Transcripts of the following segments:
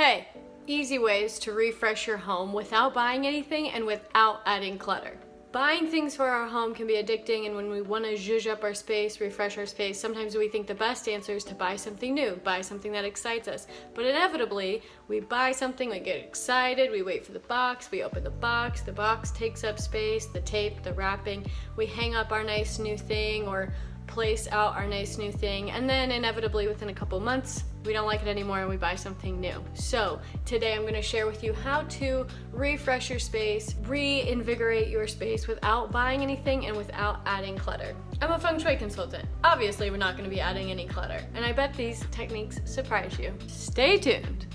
Today, easy ways to refresh your home without buying anything and without adding clutter. Buying things for our home can be addicting, and when we want to zhuzh up our space, refresh our space, sometimes we think the best answer is to buy something new, buy something that excites us. But inevitably, we buy something, we get excited, we wait for the box, we open the box takes up space, the tape, the wrapping, we hang up our nice new thing or place out our nice new thing, and then inevitably within a couple months, we don't like it anymore and we buy something new. So today I'm going to share with you how to refresh your space, reinvigorate your space without buying anything and without adding clutter. I'm a Feng Shui consultant. Obviously, we're not going to be adding any clutter, and I bet these techniques surprise you. Stay tuned.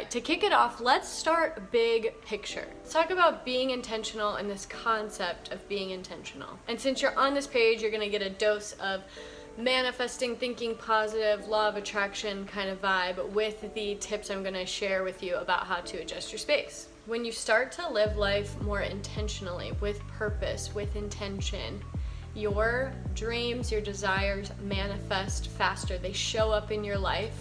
To kick it off, let's start big picture. Let's talk about being intentional and this concept of being intentional. And since you're on this page, you're gonna get a dose of manifesting, thinking positive, law of attraction kind of vibe with the tips I'm gonna share with you about how to adjust your space. When you start to live life more intentionally, with purpose, with intention, your dreams, your desires manifest faster. They show up in your life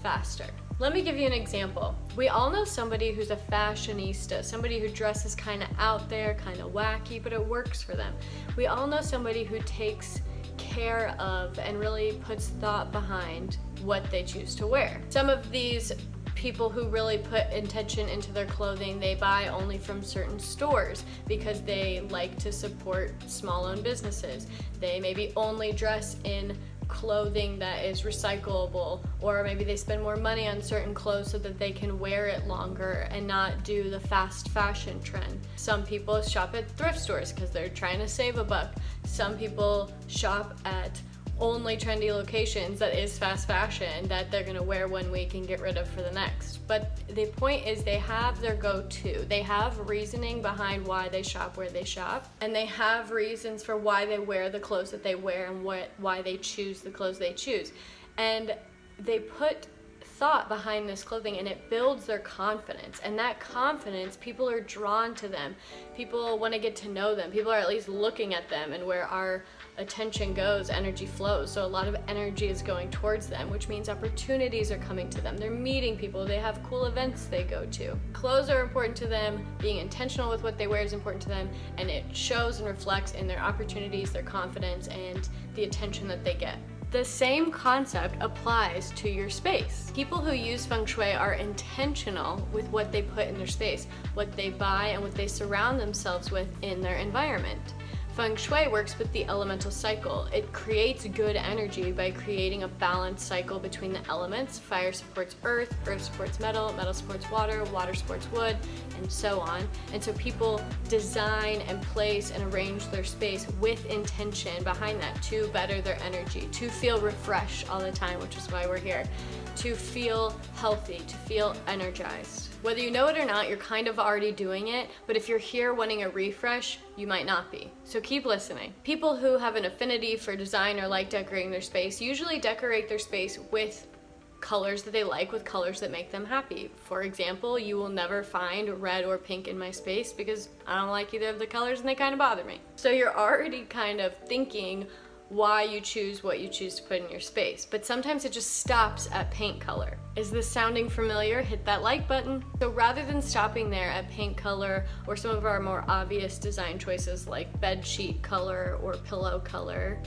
faster. Let me give you an example. We all know somebody who's a fashionista, somebody who dresses kind of out there, kind of wacky, but it works for them. We all know somebody who takes care of and really puts thought behind what they choose to wear. Some of these people who really put intention into their clothing, they buy only from certain stores because they like to support small-owned businesses. They maybe only dress in clothing that is recyclable, or maybe they spend more money on certain clothes so that they can wear it longer and not do the fast fashion trend. Some people shop at thrift stores because they're trying to save a buck. Some people shop at only trendy locations that is fast fashion that they're gonna wear one week and get rid of for the next. But the point is they have their go-to. They have reasoning behind why they shop where they shop, and they have reasons for why they wear the clothes that they wear and why they choose the clothes they choose. And they put thought behind this clothing, and it builds their confidence, and that confidence, people are drawn to them. People want to get to know them. People are at least looking at them, and where our attention goes, energy flows. So a lot of energy is going towards them, which means opportunities are coming to them. They're meeting people, they have cool events they go to. Clothes are important to them, being intentional with what they wear is important to them, and it shows and reflects in their opportunities, their confidence, and the attention that they get. The same concept applies to your space. People who use Feng Shui are intentional with what they put in their space, what they buy, and what they surround themselves with in their environment. Feng Shui works with the elemental cycle. It creates good energy by creating a balanced cycle between the elements. Fire supports earth, earth supports metal, metal supports water, water supports wood, and so on. And so people design and place and arrange their space with intention behind that to better their energy, to feel refreshed all the time, which is why we're here, to feel healthy, to feel energized. Whether you know it or not, you're kind of already doing it, but if you're here wanting a refresh, you might not be. So keep listening. People who have an affinity for design or like decorating their space usually decorate their space with colors that they like, with colors that make them happy. For example, you will never find red or pink in my space because I don't like either of the colors and they kind of bother me. So you're already kind of thinking why you choose what you choose to put in your space, but sometimes it just stops at paint color. Is this sounding familiar? Hit that like button. So rather than stopping there at paint color or some of our more obvious design choices like bed sheet color or pillow color,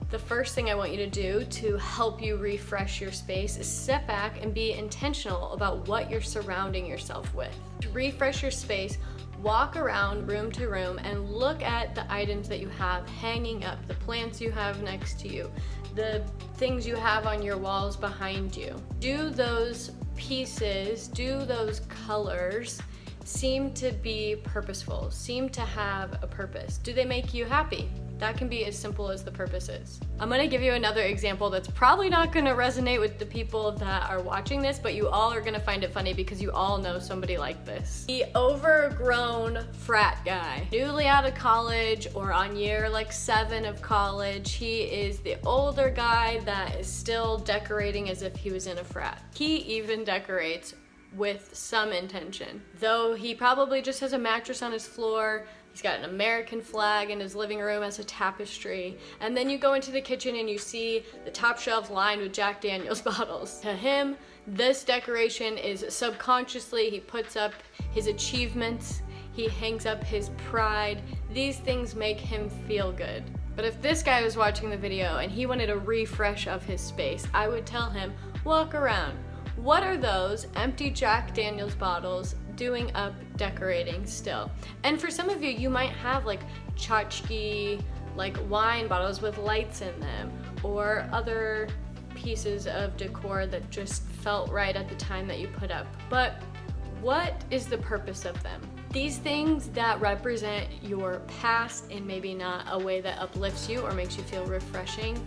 the first thing I want you to do to help you refresh your space is step back and be intentional about what you're surrounding yourself with. To refresh your space, walk around room to room and look at the items that you have hanging up, the plants you have next to you, the things you have on your walls behind you. Do those pieces, do those colors seem to be purposeful, seem to have a purpose? Do they make you happy? That can be as simple as the purpose is. I'm gonna give you another example that's probably not gonna resonate with the people that are watching this, but you all are gonna find it funny because you all know somebody like this. The overgrown frat guy, newly out of college or on year like 7 of college. He is the older guy that is still decorating as if he was in a frat. He even decorates with some intention. Though he probably just has a mattress on his floor, he's got an American flag in his living room as a tapestry, and then you go into the kitchen and you see the top shelves lined with Jack Daniel's bottles. To him, this decoration is subconsciously, he puts up his achievements, he hangs up his pride. These things make him feel good. But if this guy was watching the video and he wanted a refresh of his space, I would tell him, walk around. What are those empty Jack Daniel's bottles doing up decorating still? And for some of you, you might have like tchotchke, like wine bottles with lights in them, or other pieces of decor that just felt right at the time that you put up. But what is the purpose of them? These things that represent your past in maybe not a way that uplifts you or makes you feel refreshing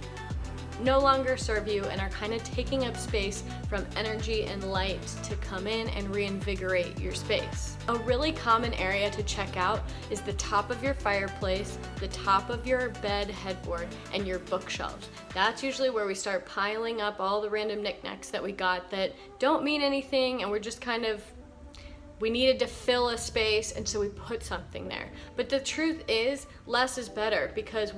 no longer serve you and are kind of taking up space from energy and light to come in and reinvigorate your space. A really common area to check out is the top of your fireplace, the top of your bed headboard, and your bookshelves. That's usually where we start piling up all the random knickknacks that we got that don't mean anything, and we're just kind of, we needed to fill a space, and so we put something there. But the truth is, less is better, because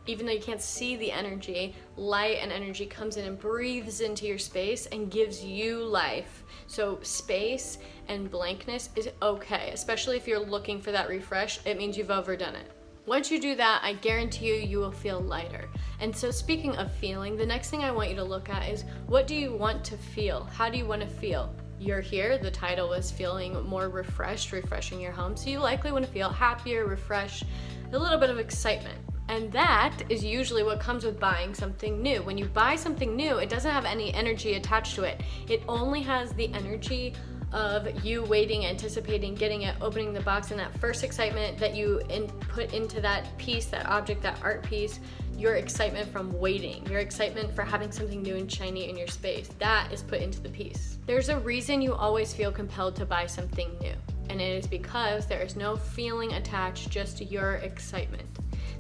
even though you can't see the energy, light and energy comes in and breathes into your space and gives you life. So space and blankness is okay, especially if you're looking for that refresh. It means you've overdone it. Once you do that, I guarantee you will feel lighter. And so speaking of feeling, the next thing I want you to look at is, what do you want to feel? How do you want to feel? You're here, the title was feeling more refreshed, refreshing your home. So you likely want to feel happier, refreshed, a little bit of excitement. And that is usually what comes with buying something new. When you buy something new, it doesn't have any energy attached to it. It only has the energy of you waiting, anticipating, getting it, opening the box, and that first excitement that you put into that piece, that object, that art piece, your excitement from waiting, your excitement for having something new and shiny in your space, that is put into the piece. There's a reason you always feel compelled to buy something new, and it is because there is no feeling attached, just your excitement.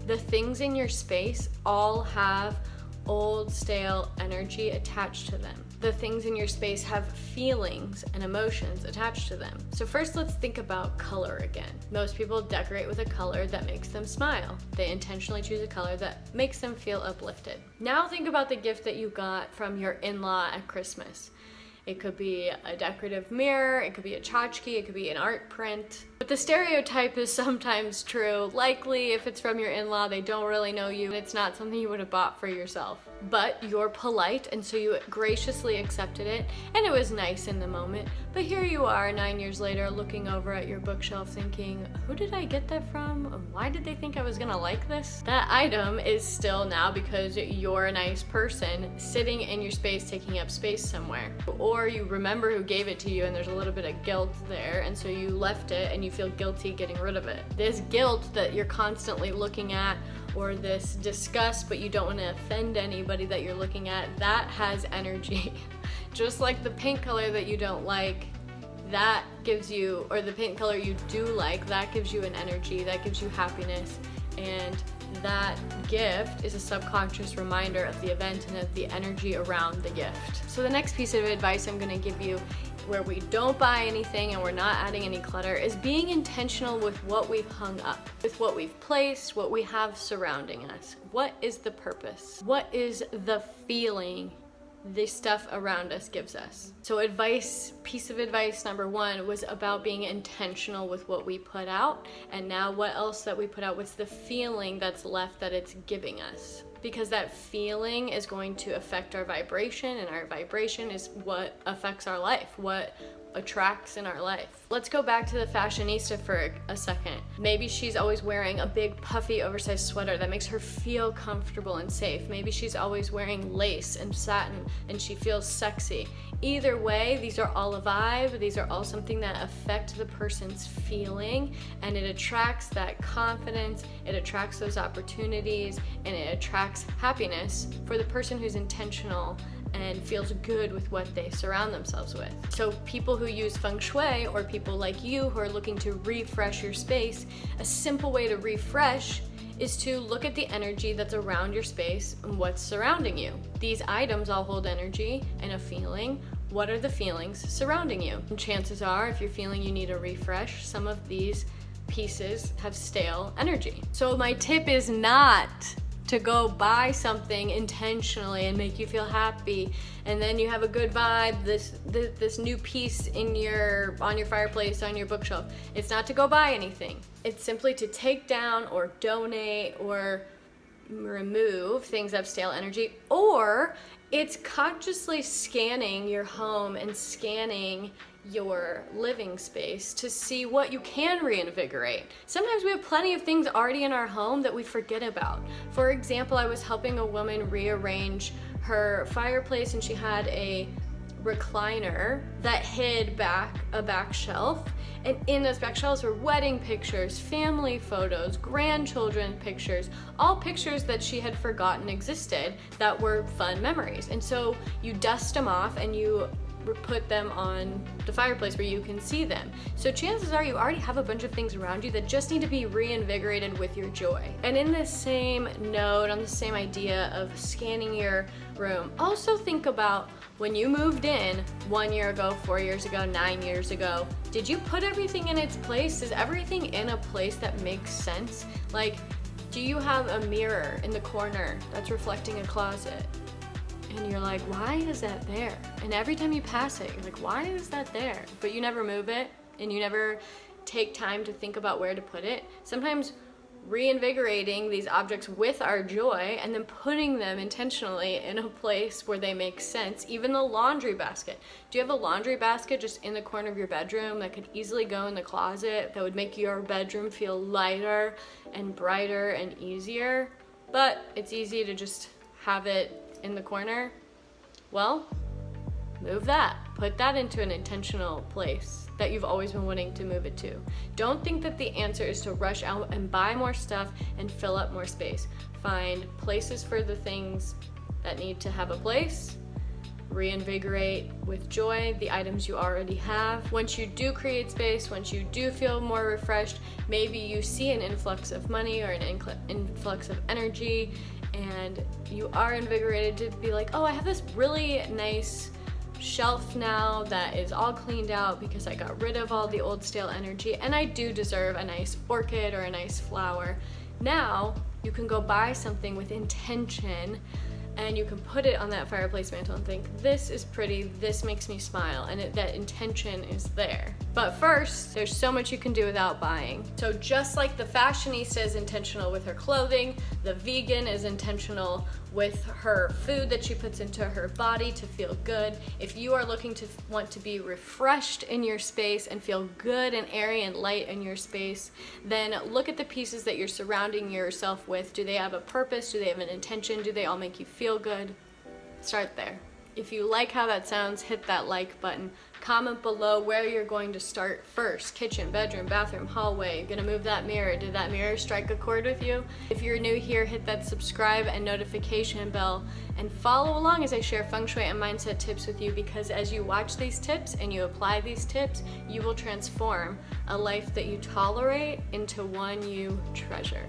The things in your space all have old, stale energy attached to them. The things in your space have feelings and emotions attached to them. So first, let's think about color again. Most people decorate with a color that makes them smile. They intentionally choose a color that makes them feel uplifted. Now think about the gift that you got from your in-law at Christmas. It could be a decorative mirror, it could be a tchotchke, it could be an art print. But the stereotype is sometimes true. Likely, if it's from your in-law, they don't really know you, and it's not something you would have bought for yourself. But you're polite, and so you graciously accepted it, and it was nice in the moment. But here you are 9 years later, looking over at your bookshelf thinking, who did I get that from? Why did they think I was gonna like this? That item is still now, because you're a nice person, sitting in your space, taking up space somewhere. Or you remember who gave it to you and there's a little bit of guilt there, and so you left it and you feel guilty getting rid of it. This guilt that you're constantly looking at, or this disgust but you don't want to offend anybody that you're looking at, that has energy. Just like the paint color that you don't like, that gives you, or the paint color you do like, that gives you an energy, that gives you happiness, and that gift is a subconscious reminder of the event and of the energy around the gift. So the next piece of advice I'm going to give you, where we don't buy anything and we're not adding any clutter, is being intentional with what we've hung up, with what we've placed, what we have surrounding us. What is the purpose? What is the feeling the stuff around us gives us? So piece of advice number one was about being intentional with what we put out, and now what else that we put out, what's the feeling that's left that it's giving us? Because that feeling is going to affect our vibration, and our vibration is what affects our life, what attracts in our life. Let's go back to the fashionista for a second. Maybe she's always wearing a big puffy oversized sweater that makes her feel comfortable and safe. Maybe she's always wearing lace and satin and she feels sexy. Either way, these are all a vibe. These are all something that affect the person's feeling, and it attracts that confidence, it attracts those opportunities, and it attracts happiness for the person who's intentional and feels good with what they surround themselves with. So people who use Feng Shui, or people like you who are looking to refresh your space, a simple way to refresh is to look at the energy that's around your space and what's surrounding you. These items all hold energy and a feeling. what are the feelings surrounding you? And chances are, if you're feeling you need a refresh, some of these pieces have stale energy. So my tip is not to go buy something intentionally and make you feel happy, and then you have a good vibe, this new piece on your fireplace, on your bookshelf. It's not to go buy anything. It's simply to take down or donate or remove things that have stale energy, or it's consciously scanning your home and scanning your living space to see what you can reinvigorate. Sometimes we have plenty of things already in our home that we forget about. For example, I was helping a woman rearrange her fireplace, and she had a recliner that hid back a back shelf, and in those back shelves were wedding pictures, family photos, grandchildren pictures, all pictures that she had forgotten existed that were fun memories. And so you dust them off and you put them on the fireplace where you can see them. So chances are you already have a bunch of things around you that just need to be reinvigorated with your joy. And in this same note, on the same idea of scanning your room, also think about when you moved in 1 year ago, 4 years ago, 9 years ago, did you put everything in its place? Is everything in a place that makes sense? Like, do you have a mirror in the corner that's reflecting a closet? And you're like, why is that there? And every time you pass it, you're like, why is that there? But you never move it, and you never take time to think about where to put it. Sometimes reinvigorating these objects with our joy and then putting them intentionally in a place where they make sense. Even the laundry basket. Do you have a laundry basket just in the corner of your bedroom that could easily go in the closet, that would make your bedroom feel lighter and brighter and easier? But it's easy to just have it in the corner. Well, move that. Put that into an intentional place that you've always been wanting to move it to. Don't think that the answer is to rush out and buy more stuff and fill up more space. Find places for the things that need to have a place. Reinvigorate with joy the items you already have. Once you do create space, once you do feel more refreshed, maybe you see an influx of money or an influx of energy, and you are invigorated to be like, oh, I have this really nice shelf now that is all cleaned out because I got rid of all the old stale energy, and I do deserve a nice orchid or a nice flower. Now you can go buy something with intention, and you can put it on that fireplace mantle and think, this is pretty, this makes me smile, and that intention is there. But first, there's so much you can do without buying. So just like the fashionista is intentional with her clothing, the vegan is intentional with her food that she puts into her body to feel good. If you are looking to want to be refreshed in your space and feel good and airy and light in your space, then look at the pieces that you're surrounding yourself with. Do they have a purpose? Do they have an intention? Do they all make you feel good? Start there. If you like how that sounds, hit that like button. Comment below where you're going to start first. Kitchen, bedroom, bathroom, hallway. You're gonna move that mirror. Did that mirror strike a chord with you? If you're new here, hit that subscribe and notification bell, and follow along as I share Feng Shui and mindset tips with you, because as you watch these tips and you apply these tips, you will transform a life that you tolerate into one you treasure.